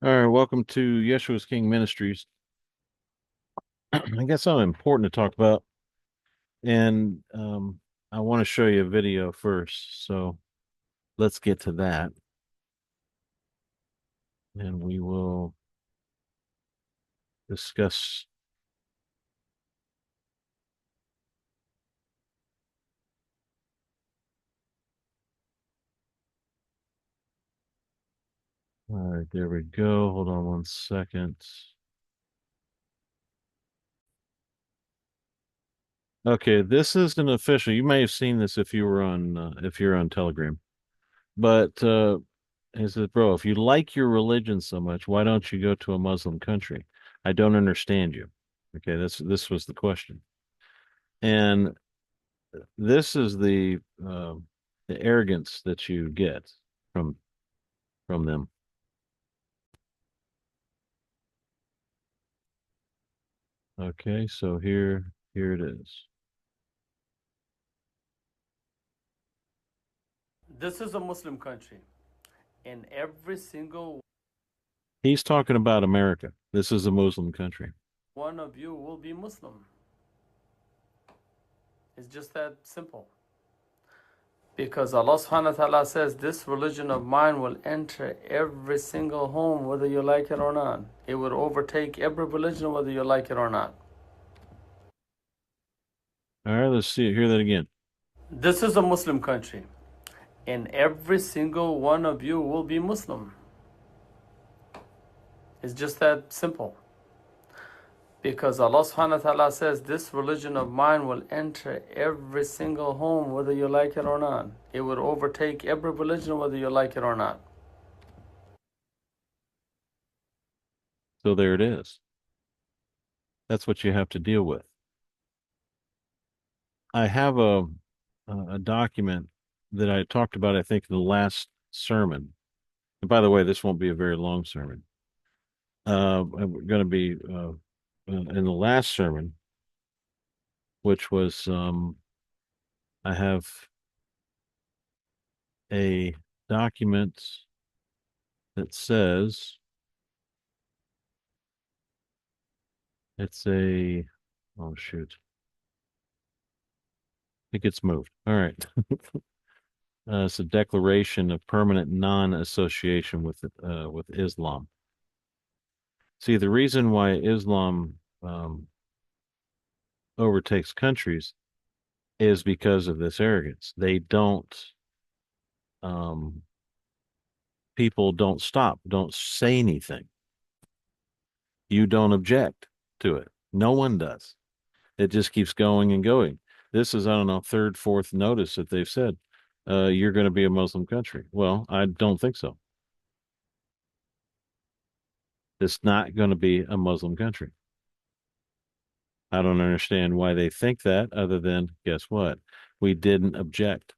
All right, welcome to Yeshua Is King Ministries. I guess something important to talk about, and I want to show you a video first. So let's get to that, and we will discuss. All right, there we go. Hold on one second. Okay, this is an official. You may have seen this if you're on Telegram. But he says, bro, if you like your religion so much, why don't you go to a Muslim country? I don't understand you. Okay, this was the question. And this is the arrogance that you get from from them. Okay, so here it is. This is a Muslim country, and every single He's talking about America. This is a Muslim country. one of you will be Muslim. It's just that simple. Because Allah subhanahu wa ta'ala says, this religion of mine will enter every single home, whether you like it or not. It will overtake every religion, whether you like it or not. All right, let's see it. Hear that again. This is a Muslim country, and every single one of you will be Muslim. It's just that simple. Because Allah subhanahu wa ta'ala says, this religion of mine will enter every single home, whether you like it or not. It will overtake every religion, whether you like it or not. So there it is. That's what you have to deal with. I have a document that I talked about, I think, in the last sermon. And by the way, this won't be a very long sermon. I'm going to be in the last sermon, which was I have a document that says it's a oh shoot, it gets moved. All right. It's a declaration of permanent non-association with Islam. See, the reason why Islam overtakes countries is because of this arrogance. They don't, um, people don't stop, don't say anything. You don't object to it. No one does. It just keeps going and going. This is, I don't know, third, fourth notice that they've said, you're going to be a Muslim country. Well, I don't think so. It's not going to be a Muslim country. I don't understand why they think that, other than, guess what? We didn't object.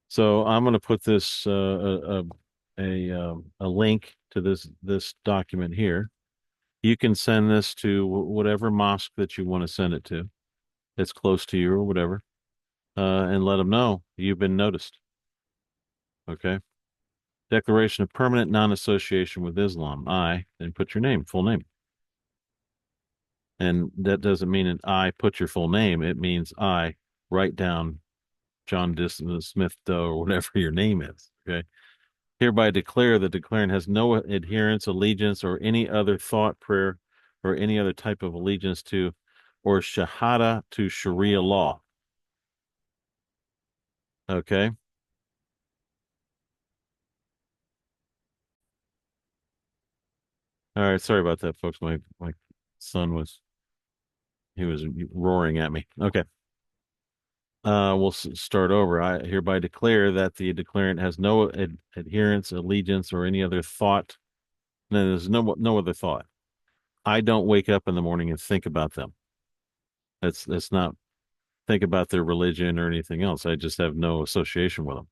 So I'm going to put this a link to this document here. You can send this to whatever mosque that you want to send it to. It's close to you or whatever, and let them know you've been noticed. Okay. Declaration of permanent non-association with Islam. I, then put your name, full name. And that doesn't mean an I put your full name. It means I write down John Smith Doe or whatever your name is. Okay. Hereby declare the declarant has no adherence, allegiance, or any other thought, prayer, or any other type of allegiance to, or shahada to Sharia law. Okay. All right. Sorry about that, folks. My son he was roaring at me. Okay. We'll start over. I hereby declare that the declarant has no adherence, allegiance, or any other thought. No, there's no other thought. I don't wake up in the morning and think about them. That's not think about their religion or anything else. I just have no association with them.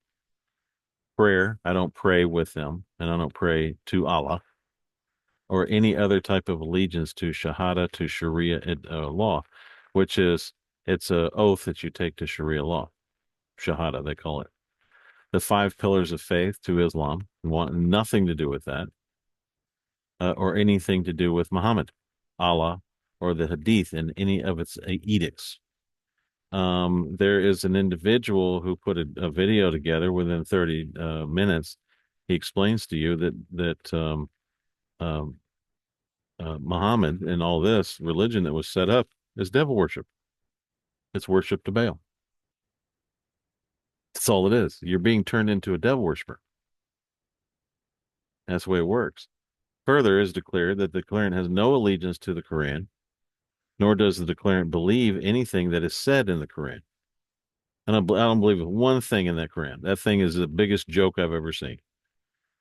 Prayer, I don't pray with them, and I don't pray to Allah or any other type of allegiance to Shahada to Sharia law, which is it's a oath that you take to Sharia law. Shahada, they call it. the five pillars of faith to Islam, want nothing to do with that, or anything to do with Muhammad, Allah, or the Hadith in any of its edicts. There is an individual who put a video together within 30 minutes. He explains to you that um, Muhammad and all this religion that was set up is devil worship. It's worship to Baal. That's all it is. You're being turned into a devil worshiper. That's the way it works. Further is declared that the declarant has no allegiance to the Quran, nor does the declarant believe anything that is said in the Quran. And I don't believe one thing in that Quran. That thing is the biggest joke I've ever seen.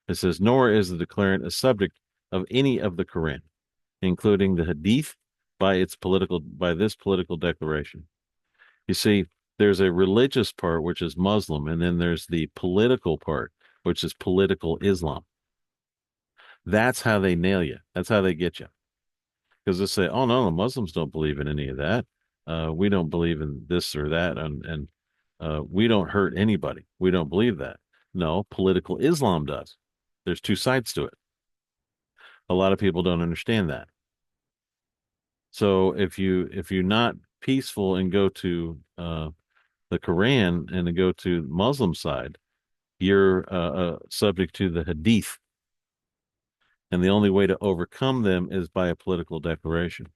It says, nor is the declarant a subject of any of the Quran, including the Hadith by this political declaration. You see, there's a religious part, which is Muslim, and then there's the political part, which is political Islam. That's how they nail you. That's how they get you. Because they say, oh, no, the Muslims don't believe in any of that. We don't believe in this or that. And we don't hurt anybody. We don't believe that. No, political Islam does. There's two sides to it. A lot of people don't understand that. So if you're not peaceful and go to the Quran and to go to the Muslim side, you're subject to the Hadith, and the only way to overcome them is by a political declaration,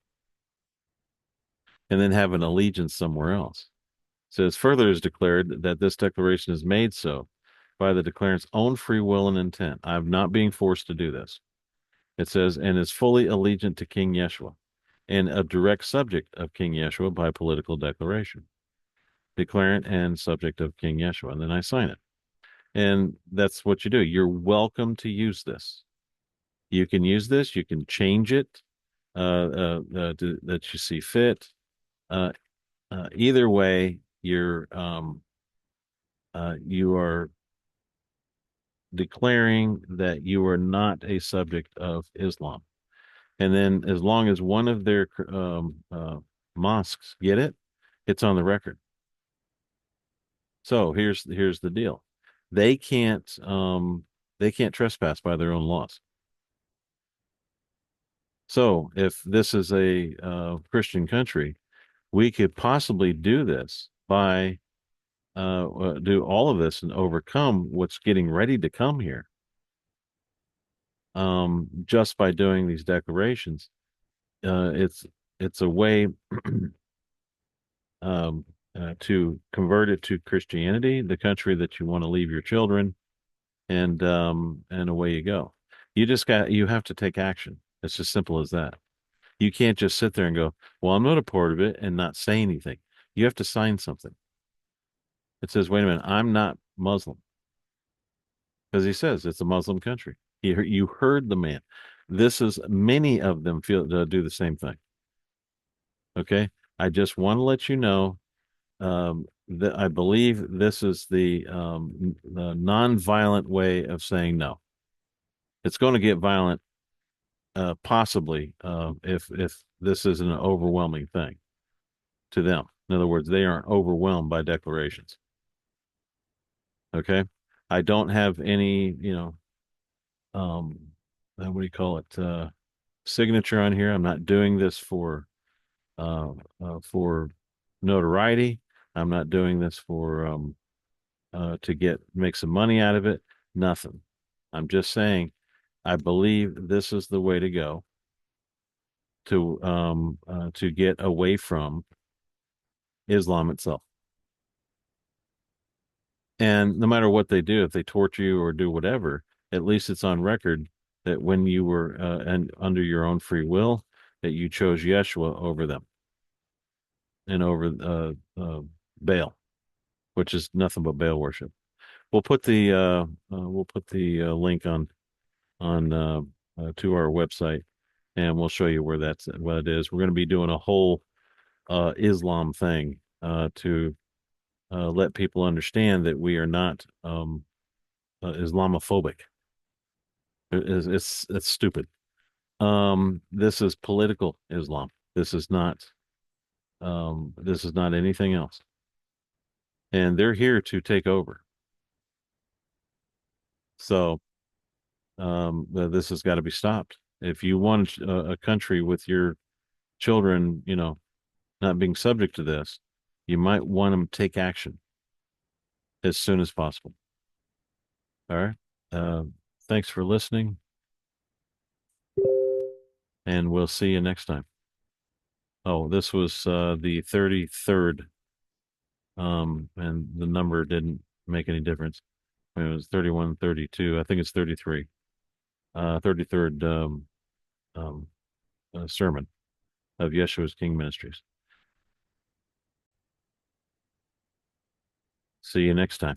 and then have an allegiance somewhere else. So as further is declared that this declaration is made so by the declarant's own free will and intent. I'm not being forced to do this. It says, and is fully allegiant to King Yeshua, and a direct subject of King Yeshua by political declaration. Declarant and subject of King Yeshua. And then I sign it. And that's what you do. You're welcome to use this. You can use this. You can change it that you see fit. Uh, Either way, you are declaring that you are not a subject of Islam. And then, as long as one of their mosques get it, it's on the record. So here's the deal: they can't trespass by their own laws. So if this is a Christian country, we could possibly do this by do all of this and overcome what's getting ready to come here, just by doing these declarations. It's a way um, to convert it to Christianity, the country that you want to leave your children, and away you go. You have to take action. It's as simple as that. You can't just sit there and go, well, I'm not a part of it and not say anything. You have to sign something. It says, wait a minute, I'm not Muslim. Because he says it's a Muslim country. You heard the man. This is many of them do the same thing. Okay. I just want to let you know that I believe this is the non-violent way of saying no. It's going to get violent, possibly, if this is an overwhelming thing to them. In other words, they aren't overwhelmed by declarations. Okay. I don't have any, what do you call it? Signature on here. I'm not doing this for notoriety. I'm not doing this for to make some money out of it. Nothing. I'm just saying I believe this is the way to go to get away from Islam itself. And no matter what they do, if they torture you or do whatever, at least it's on record that when you were and under your own free will, that you chose Yeshua over them and over Baal, which is nothing but Baal worship. We'll put the link on to our website, and we'll show you where what it is. We're going to be doing a whole Islam thing to let people understand that we are not Islamophobic. It's stupid. This is political Islam. This is not anything else. And they're here to take over. So this has got to be stopped. If you want a country with your children, not being subject to this, you might want them to take action as soon as possible. All right. Uh, Thanks for listening, and we'll see you next time. Oh, this was the 33rd, and the number didn't make any difference. It was 31, 32. I think it's 33. 33rd um, sermon of Yeshua's King Ministries. See you next time.